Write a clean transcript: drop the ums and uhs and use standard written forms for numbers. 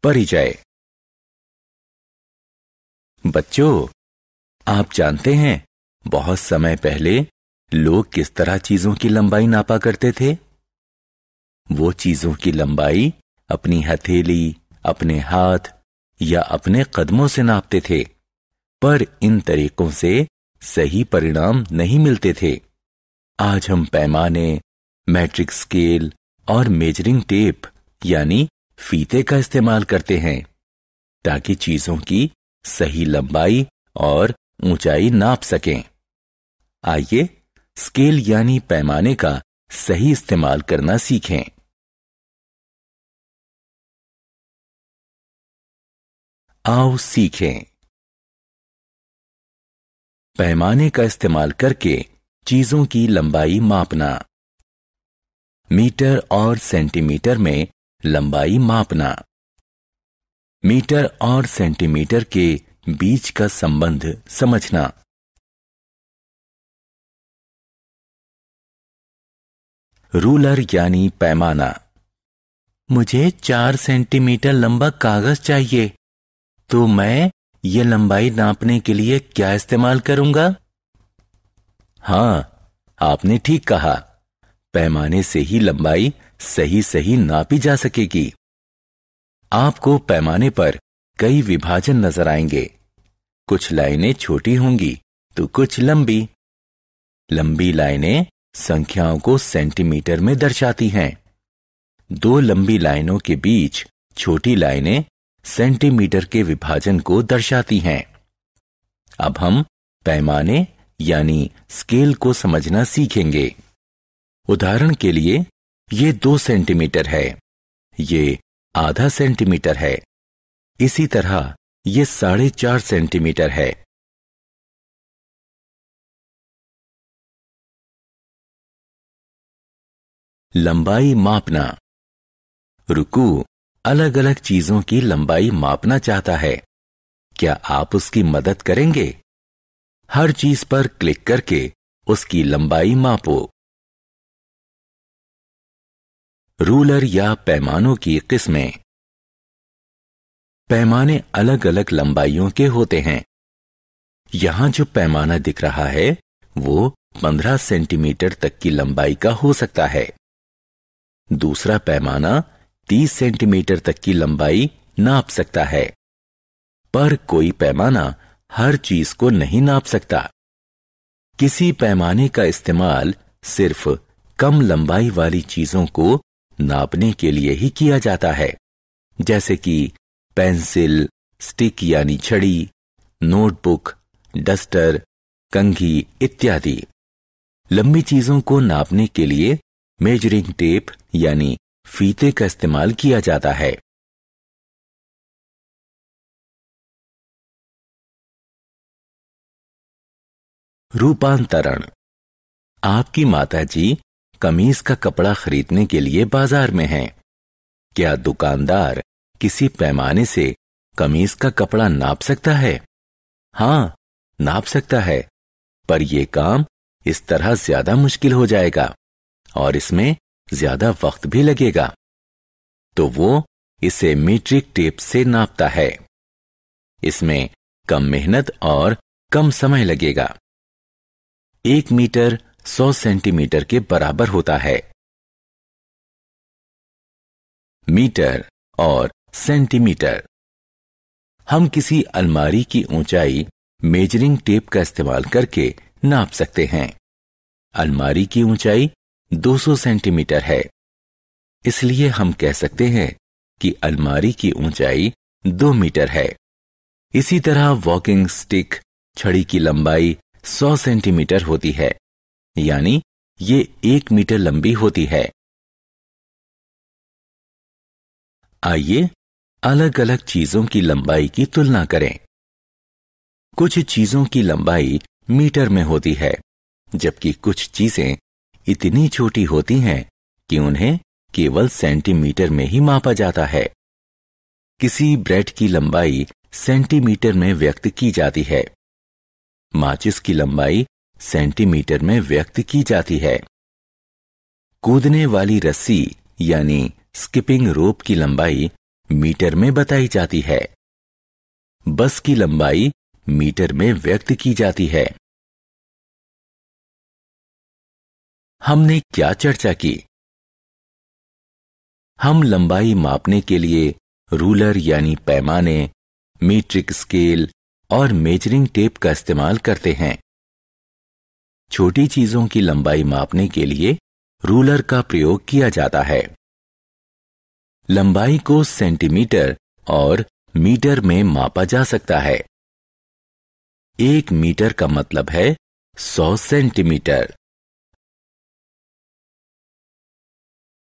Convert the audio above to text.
परिचय। बच्चों, आप जानते हैं बहुत समय पहले लोग किस तरह चीजों की लंबाई नापा करते थे? वो चीजों की लंबाई अपनी हथेली, अपने हाथ या अपने कदमों से नापते थे, पर इन तरीकों से सही परिणाम नहीं मिलते थे। आज हम पैमाने, मैट्रिक स्केल और मेजरिंग टेप यानी फीते का इस्तेमाल करते हैं ताकि चीजों की सही लंबाई और ऊंचाई नाप सकें। आइए स्केल यानी पैमाने का सही इस्तेमाल करना सीखें। आओ सीखें। पैमाने का इस्तेमाल करके चीजों की लंबाई मापना। मीटर और सेंटीमीटर में लंबाई मापना। मीटर और सेंटीमीटर के बीच का संबंध समझना। रूलर यानी पैमाना। मुझे 4 सेंटीमीटर लंबा कागज चाहिए, तो मैं ये लंबाई नापने के लिए क्या इस्तेमाल करूंगा? हाँ, आपने ठीक कहा। पैमाने से ही लंबाई सही नापी जा सकेगी। आपको पैमाने पर कई विभाजन नजर आएंगे। कुछ लाइनें छोटी होंगी तो कुछ लंबी। लंबी लाइनें संख्याओं को सेंटीमीटर में दर्शाती हैं। 2 लंबी लाइनों के बीच छोटी लाइनें सेंटीमीटर के विभाजन को दर्शाती हैं। अब हम पैमाने यानी स्केल को समझना सीखेंगे। उदाहरण के लिए ये 2 सेंटीमीटर है, ये आधा सेंटीमीटर है, इसी तरह ये 4.5 सेंटीमीटर है। लंबाई मापना। रुकू अलग अलग चीजों की लंबाई मापना चाहता है। क्या आप उसकी मदद करेंगे? हर चीज पर क्लिक करके उसकी लंबाई मापो। रूलर या पैमानों की किस्में। पैमाने अलग अलग लंबाइयों के होते हैं। यहां जो पैमाना दिख रहा है वो 15 सेंटीमीटर तक की लंबाई का हो सकता है। दूसरा पैमाना 30 सेंटीमीटर तक की लंबाई नाप सकता है, पर कोई पैमाना हर चीज को नहीं नाप सकता। किसी पैमाने का इस्तेमाल सिर्फ कम लंबाई वाली चीजों को नापने के लिए ही किया जाता है, जैसे कि पेंसिल, स्टिक यानी छड़ी, नोटबुक, डस्टर, कंघी इत्यादि। लंबी चीजों को नापने के लिए मेजरिंग टेप यानी फीते का इस्तेमाल किया जाता है। रूपांतरण। आपकी माताजी कमीज का कपड़ा खरीदने के लिए बाजार में हैं। क्या दुकानदार किसी पैमाने से कमीज का कपड़ा नाप सकता है? हाँ, नाप सकता है, पर यह काम इस तरह ज्यादा मुश्किल हो जाएगा और इसमें ज्यादा वक्त भी लगेगा। तो वो इसे मीट्रिक टेप से नापता है। इसमें कम मेहनत और कम समय लगेगा। 1 मीटर 100 सेंटीमीटर के बराबर होता है। मीटर और सेंटीमीटर। हम किसी अलमारी की ऊंचाई मेजरिंग टेप का इस्तेमाल करके नाप सकते हैं। अलमारी की ऊंचाई 200 सेंटीमीटर है, इसलिए हम कह सकते हैं कि अलमारी की ऊंचाई 2 मीटर है। इसी तरह वॉकिंग स्टिक छड़ी की लंबाई 100 सेंटीमीटर होती है, यानी ये 1 मीटर लंबी होती है। आइए अलग अलग चीजों की लंबाई की तुलना करें। कुछ चीजों की लंबाई मीटर में होती है, जबकि कुछ चीजें इतनी छोटी होती हैं कि उन्हें केवल सेंटीमीटर में ही मापा जाता है। किसी ब्रेड की लंबाई सेंटीमीटर में व्यक्त की जाती है। माचिस की लंबाई सेंटीमीटर में व्यक्त की जाती है। कूदने वाली रस्सी यानी स्किपिंग रोप की लंबाई मीटर में बताई जाती है। बस की लंबाई मीटर में व्यक्त की जाती है। हमने क्या चर्चा की? हम लंबाई मापने के लिए रूलर यानी पैमाने, मीट्रिक स्केल और मेजरिंग टेप का इस्तेमाल करते हैं। छोटी चीजों की लंबाई मापने के लिए रूलर का प्रयोग किया जाता है। लंबाई को सेंटीमीटर और मीटर में मापा जा सकता है। 1 मीटर का मतलब है 100 सेंटीमीटर।